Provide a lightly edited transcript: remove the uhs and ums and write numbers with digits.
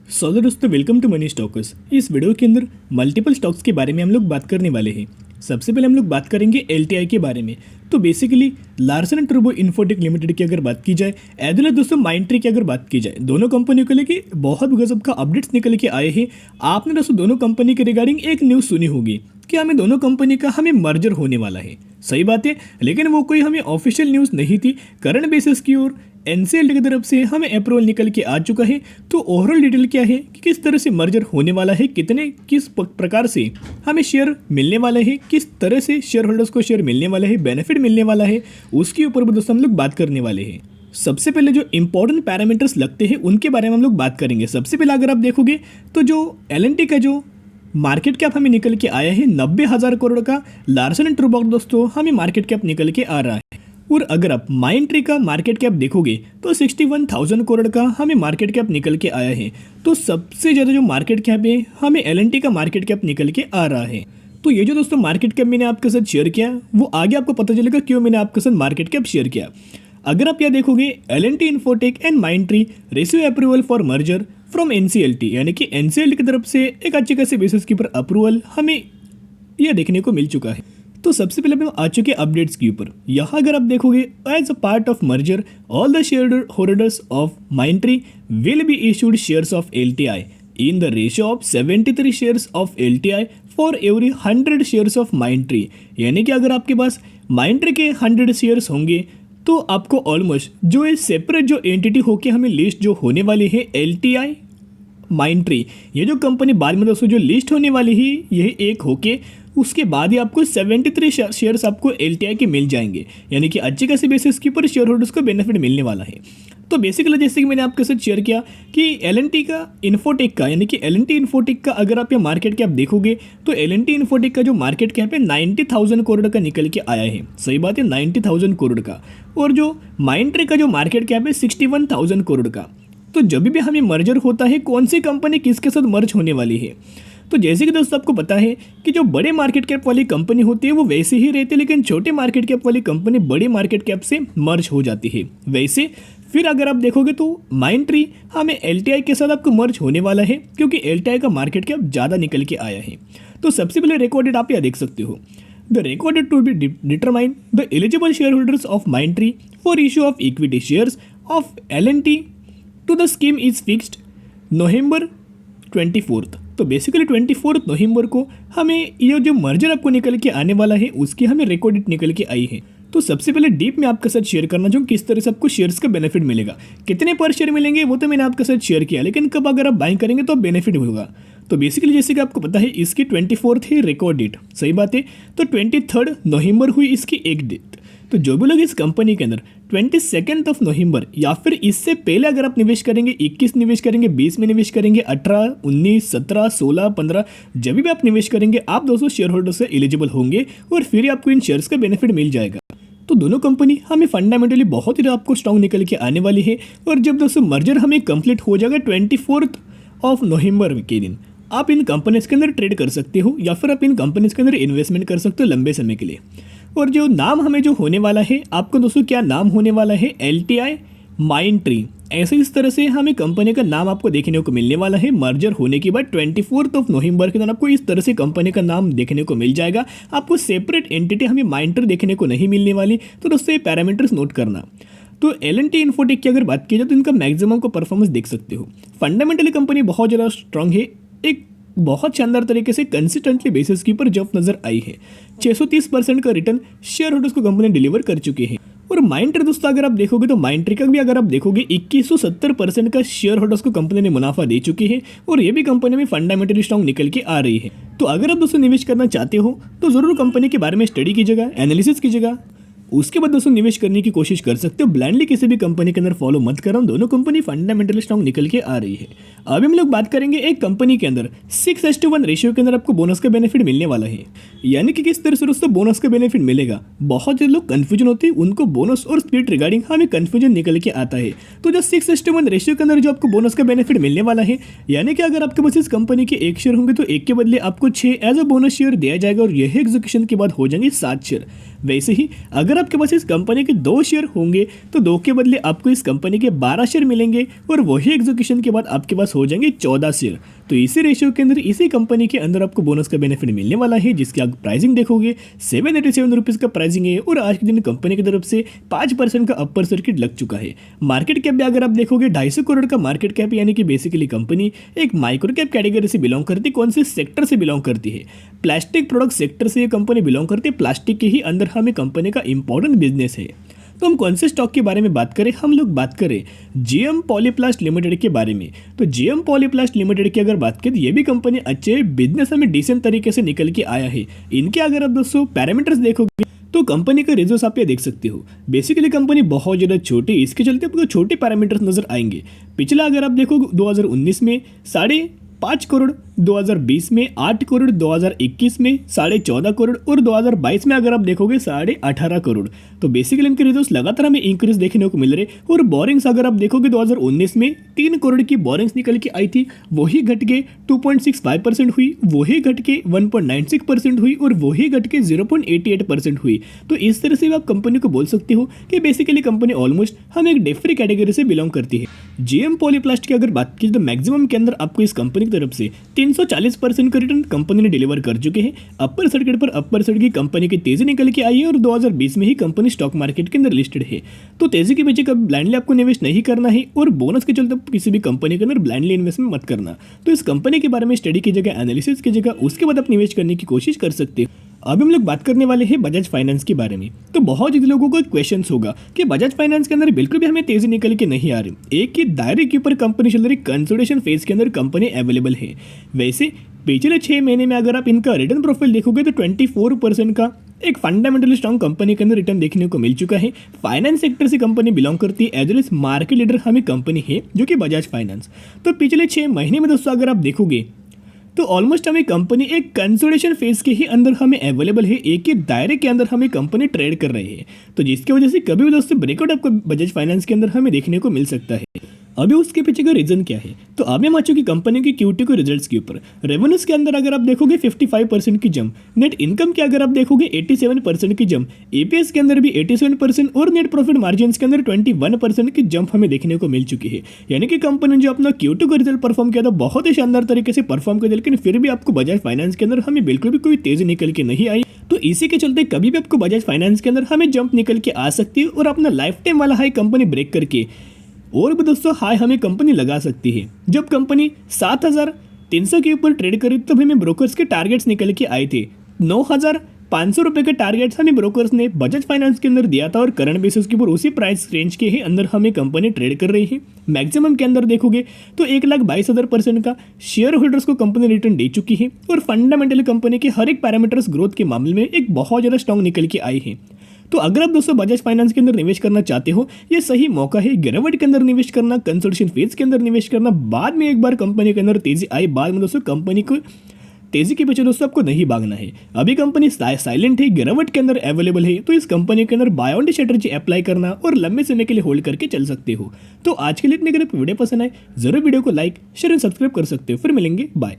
सो दोस्तों, welcome to money stalkers. इस video के अंदर मल्टीपल स्टॉक्स के बारे में हम लोग बात करने वाले हैं। सबसे पहले हम लोग बात करेंगे एलटीआई के बारे में। तो basically Larsen and Toubro infotech limited की अगर बात की जाए, एज दोस्तों माइंडट्री की अगर बात की जाए, दोनों कंपनियों को लेके बहुत गजब का अपडेट्स निकल के आए हैं। आपने दोस्तों दोनों कंपनी के रिगार्डिंग एक न्यूज़ सुनी होगी कि हमें दोनों कंपनी का मर्जर होने वाला है। सही बात है, लेकिन वो कोई हमें ऑफिशियल न्यूज़ नहीं थी। करंट बेसिस की ओर एनसीएलटी की तरफ से हमें अप्रूवल निकल के आ चुका है। तो ओवरऑल डिटेल क्या है कि किस तरह से मर्जर होने वाला है, किस प्रकार से हमें शेयर मिलने वाला है, किस तरह से शेयर होल्डर्स को शेयर मिलने वाला है, बेनिफिट मिलने वाला है, उसके ऊपर भी दोस्तों हम लोग बात करने वाले हैं। सबसे पहले जो इंपॉर्टेंट पैरामीटर्स लगते हैं उनके बारे में हम लोग बात करेंगे। सबसे पहले अगर आप देखोगे तो जो एलएनटी का जो मार्केट कैप हमें निकल के आया है 90,000 करोड़ का, लार्सन एंड टुब्रो दोस्तों हमें मार्केट कैप निकल के आ रहा है। और अगर आप माइंडट्री का मार्केट कैप देखोगे तो 61,000 करोड़ का हमें मार्केट कैप निकल के आया है। तो सबसे ज़्यादा जो मार्केट कैप है हमें एलएनटी का मार्केट कैप निकल के आ रहा है। तो ये जो दोस्तों मार्केट कैप मैंने आपके साथ शेयर किया, वो आगे आपको पता चलेगा क्यों मैंने आपके साथ मार्केट कैप शेयर किया। अगर आप यह देखोगे, L and T Infotech and Mindtree receive approval for merger from NCLT, यानी कि एनसीएलटी की तरफ से एक अच्छे खासे बेसिस के ऊपर अप्रूवल हमें यह देखने को मिल चुका है। तो सबसे पहले हम आ चुके अपडेट्स के ऊपर। यहाँ अगर आप देखोगे, as a part of merger all the share holders of Mindtree will be issued shares of LTI in the ratio of 73 shares of LTI for every 100 shares of Mindtree. यानी कि अगर आपके पास माइंडट्री के 100 शेयर्स होंगे तो आपको ऑलमोस्ट जो ये सेपरेट जो एंटिटी होके हमें लिस्ट जो होने वाली है एलटीआई माइंडट्री, ये जो कंपनी बाद में दोस्तों जो लिस्ट होने वाली है यही एक होके उसके बाद ही आपको 73 शेयर्स आपको एलटीआई के मिल जाएंगे। यानी कि अच्छे खासे बेसिस के ऊपर शेयर होल्डर्स को बेनिफिट मिलने वाला है। तो बेसिकली जैसे कि मैंने आपके साथ शेयर किया कि एलएनटी का इन्फोटेक का, यानी कि एलएनटी इन्फोटेक का अगर आप ये मार्केट कैप देखोगे तो एलएनटी इन्फोटेक का जो मार्केट कैप है 90,000 करोड़ का निकल के आया है। सही बात है, 90,000 करोड़ का। और जो माइंडट्री का जो मार्केट कैप है 61,000 करोड़ का। तो जब भी हमें मर्जर होता है, कौन सी कंपनी किसके साथ मर्ज होने वाली है, तो जैसे कि दोस्तों आपको पता है कि जो बड़े मार्केट कैप वाली कंपनी होती है वो वैसे ही रहती है, लेकिन छोटे मार्केट कैप वाली कंपनी बड़े मार्केट कैप से मर्ज हो जाती है। वैसे फिर अगर आप देखोगे तो माइंडट्री हमें एलटीआई के साथ आपको मर्ज होने वाला है, क्योंकि एलटीआई का मार्केट कैप ज़्यादा निकल के आया है। तो सबसे पहले रिकॉर्डेड आप यह देख सकते हो, the recorded to be determine the eligible share holders of Mindtree for issue of equity shares of LNT to the scheme is fixed November 24। तो बेसिकली 24 नवंबर को हमें ये जो मर्जर आपको निकल के आने वाला है उसकी हमें रिकॉर्ड डेट निकल के आई है। तो सबसे पहले डीप में आपके साथ शेयर करना चाहूँ किस तरह से आपको शेयर्स का बेनिफिट मिलेगा, कितने पर शेयर मिलेंगे वो तो मैंने आपके साथ शेयर किया, लेकिन कब अगर आप बाइंग करेंगे तो बेनिफिट होगा। तो बेसिकली जैसे कि आपको पता है इसकी 24 है रिकॉर्ड डेट। सही बात है, तो 23 नवंबर हुई इसकी एक डेट। तो जो भी लोग इस कंपनी के अंदर 22 नवंबर या फिर इससे पहले अगर आप निवेश करेंगे, 21 निवेश करेंगे, 20 में निवेश करेंगे, 18, 19, 17, 16, 15, जब भी आप निवेश करेंगे आप दोस्तों शेयर होल्डर से एलिजिबल होंगे और फिर आपको इन शेयर्स का बेनिफिट मिल जाएगा। तो दोनों कंपनी हमें फंडामेंटली बहुत ही आपको स्ट्रॉन्ग निकल के आने वाली है। और जब दोस्तों मर्जर हमें कंप्लीट हो जाएगा 24 नवंबर के दिन, आप इन कंपनीज के अंदर ट्रेड कर सकते हो या फिर आप इन कंपनीज के अंदर इन्वेस्टमेंट कर सकते हो लंबे समय के लिए। और जो नाम हमें जो होने वाला है, आपको दोस्तों क्या नाम होने वाला है, एलटीआई माइंडट्री। ऐसे इस तरह से हमें कंपनी का नाम आपको देखने को मिलने वाला है। मर्जर होने के बाद 24 नवंबर के दिन आपको इस तरह से कंपनी का नाम देखने को मिल जाएगा। आपको सेपरेट एंटिटी हमें माइंडट्री देखने को नहीं मिलने वाली। तो दोस्तों ये पैरामीटर्स नोट करना। तो एलएनटी इन्फोटेक की अगर बात की जाए तो इनका मैक्सिमम को परफॉर्मेंस देख सकते हो। फंडामेंटली कंपनी बहुत ज़्यादा स्ट्रांग है, एक बहुत शानदार तरीके से कंसिस्टेंटली बेसिस के ऊपर जब नजर आई है। 630% का रिटर्न शेयर होल्डर्स को कंपनी डिलीवर कर चुके हैं। और माइंडट्री दोस्तों अगर आप देखोगे तो माइंडट्री का भी अगर आप देखोगे 2170% का शेयर होल्डर्स को कंपनी ने मुनाफा दे चुकी है। और ये भी कंपनी में फंडामेंटली स्ट्रॉन्ग निकल के आ रही है। तो अगर आप दोस्तों निवेश करना चाहते हो तो जरूर कंपनी के बारे में स्टडी कीजिएगा, एनालिसिस कीजिएगा, उसके बाद दोस्तों निवेश करने की कोशिश कर सकते हो। ब्लाइंडली किसी भी कंपनी के अंदर फॉलो मत करो, दोनों कंपनी फंडामेंटली स्ट्रॉन्ग निकल के आ रही है। अभी हम लोग बात करेंगे एक कंपनी के अंदर 6:1 रेशियो के अंदर आपको बोनस का बेनिफिट मिलने वाला है। यानी कि किस तरह से दोस्तों बोनस का बेनिफिट मिलेगा, बहुत से लोग कंफ्यूजन होते हैं, उनको बोनस और स्प्लिट रिगार्डिंग हमें कंफ्यूजन निकल के आता है। तो जो 6:1 रेशियो के अंदर जो आपको बोनस का बेनिफिट मिलने वाला है, यानी कि अगर आपके पास इस कंपनी के 1 शेयर होंगे तो 1 के बदले आपको 6 एज अ बोनस शेयर दिया जाएगा और यह एग्जीक्यूशन के बाद हो जाएंगे 7 शेयर। वैसे ही अगर आपके पास इस कंपनी के 2 शेयर होंगे तो 2 के बदले आपको इस कंपनी के 12 शेयर मिलेंगे और वही एग्जीक्यूशन के बाद आपके पास हो जाएंगे 14 शेयर। तो इसी रेशियो के अंदर इसी कंपनी के अंदर आपको बोनस का बेनिफिट मिलने वाला है, जिसकी आप प्राइसिंग देखोगे 787 रुपीज़ का प्राइसिंग है और आज के दिन कंपनी की तरफ से 5% का अपर सर्किट लग चुका है। मार्केट कैप भी अगर आप देखोगे 250 करोड़ का मार्केट कैप, यानी कि बेसिकली कंपनी एक माइक्रो कैप कैटेगरी से बिलोंग करती है। कौन से सेक्टर से बिलोंग करती है? प्लास्टिक प्रोडक्ट सेक्टर से ये कंपनी बिलोंग करती है। प्लास्टिक के ही अंदर हमें कंपनी का इंपॉर्टेंट बिजनेस है। तो हम कौन से स्टॉक के बारे में बात करें? हम लोग बात करें जीएम पॉलीप्लास्ट लिमिटेड के बारे में। तो जीएम पॉलीप्लास्ट लिमिटेड की अगर बात करें, ये भी कंपनी अच्छे बिजनेस में डिसेंट तरीके से निकल के आया है। इनके अगर आप दोस्तों पैरामीटर्स देखोगे तो कंपनी का रिजल्ट आप ये देख सकते हो। बेसिकली कंपनी बहुत ज़्यादा छोटी, इसके चलते आपको छोटे पैरामीटर्स नजर आएंगे। पिछला अगर आप देखो 2019 में 5.5 करोड़, 2020 में 8 करोड़, 2021 में 14.5 करोड़ और 2022 में अगर आप देखोगे 18.5 करोड़। तो बेसिकली इनके रिजल्ट्स लगातार हमें इंक्रीज देखने को मिल रहे। और बोरिंग्स अगर आप देखोगे 2019 में 3 करोड़ की बोरिंग्स निकल के आई थी, वही घट के 2.65% हुई, वही घट के 1.96% हुई और वही घट के 0.88% हुई। तो इस तरह से आप कंपनी को बोल सकते हो कि बेसिकली कंपनी ऑलमोस्ट हम एक डेट फ्री कैटेगरी से बिलोंग करती है। जीएम पॉलीप्लास्ट की अगर बात की तो मैक्सिमम के अंदर आपको इस कंपनी की तरफ से 340% का रिटर्न कंपनी ने डिलीवर कर चुके हैं। अपर सर्किट पर अपर सर्किट की कंपनी की तेजी निकल के आई है और 2020 में ही कंपनी स्टॉक मार्केट के अंदर लिस्टेड है। तो तेजी के पीछे कभी ब्लाइंडली आपको निवेश नहीं करना है और बोनस के चलते किसी भी कंपनी के अंदर ब्लाइंडली इन्वेस्टमेंट मत करना। तो इस कंपनी के बारे में स्टडी की जगह, एनालिसिस की जगह, उसके बाद आप निवेश करने की कोशिश कर सकते हो। अभी हम लोग बात करने वाले हैं बजाज फाइनेंस के बारे में। तो बहुत ज़्यादा लोगों को क्वेश्चन होगा कि बजाज फाइनेंस के अंदर बिल्कुल भी हमें तेजी निकल के नहीं आ रही। एक ही दायरे के ऊपर कंपनी चल रही, कंसोलिडेशन फेज के अंदर कंपनी अवेलेबल है। वैसे पिछले 6 महीने में अगर आप इनका रिटर्न प्रोफाइल देखोगे तो 24% का एक फंडामेंटली स्ट्रॉन्ग कंपनी के अंदर रिटर्न देखने को मिल चुका है। फाइनेंस सेक्टर से कंपनी बिलोंग करती है, as well as market leader हमें कंपनी है जो कि बजाज फाइनेंस। तो पिछले 6 महीने में दोस्तों अगर आप देखोगे तो ऑलमोस्ट हमें कंपनी एक कंसोलिडेशन फेज के ही अंदर हमें अवेलेबल है। एक ही दायरे के अंदर हमें कंपनी ट्रेड कर रही है। तो जिसकी वजह से कभी भी दोस्तों ब्रेकआउट आपको बजाज फाइनेंस के अंदर हमें देखने को मिल सकता है। अभी उसके पीछे का रीजन क्या है? तो अभी हम आ चुके कंपनी की Q2 के रिजल्ट्स के ऊपर। रेवेन्यूज के अंदर अगर आप देखोगे 55% की जंप, नेट इनकम के अगर आप देखोगे 87% की जंप, EPS के अंदर भी 87% और नेट प्रॉफिट मार्जिन के अंदर 21% की जंप हमें देखने को मिल चुकी है। यानी कि कंपनी ने जो अपना Q2 का रिजल्ट परफॉर्म किया था बहुत ही शानदार तरीके से परफॉर्म किया, लेकिन फिर भी आपको बजाज फाइनेंस के अंदर हमें बिल्कुल भी कोई तेजी निकल के नहीं आई। तो इसी के चलते कभी भी आपको बजाज फाइनेंस के अंदर हमें जंप निकल के आ सकती है और अपना लाइफ टाइम वाला हाई कंपनी ब्रेक करके और भी दोस्तों हाई हमें कंपनी लगा सकती है। जब कंपनी 7,300 के ऊपर ट्रेड करी तब हमें ब्रोकर्स के टारगेट्स निकल के आए थे। 9,500 रुपये के टारगेट्स हमें ब्रोकर्स ने बजाज फाइनेंस के अंदर दिया था और करंट बेसिस के ऊपर उसी प्राइस रेंज के ही अंदर हमें कंपनी ट्रेड कर रही है। मैक्सिमम के अंदर देखोगे तो 1,22,000% का शेयर होल्डर्स को कंपनी रिटर्न दे चुकी है और फंडामेंटली कंपनी के हर एक पैरामीटर्स ग्रोथ के मामले में एक बहुत ज़्यादा स्ट्रॉन्ग निकल के आई है। तो अगर आप दोस्तों बजाज फाइनेंस के अंदर निवेश करना चाहते हो, ये सही मौका है। गिरावट के अंदर निवेश करना, कंसोलिडेशन फेज के अंदर निवेश करना, बाद में एक बार कंपनी के अंदर तेजी आई, बाद में दोस्तों कंपनी को तेजी के पीछे दोस्तों आपको नहीं भागना है। अभी कंपनी साइलेंट है, गिरावट के अंदर अवेलेबल है, तो इस कंपनी के अंदर बाय ऑन स्ट्रेटजी अप्लाई करना और लंबे समय के लिए होल्ड करके चल सकते हो। तो आज के लिए इतने, अगर वीडियो पसंद आए जरूर वीडियो को लाइक, शेयर एंड सब्सक्राइब कर सकते हो। फिर मिलेंगे, बाय।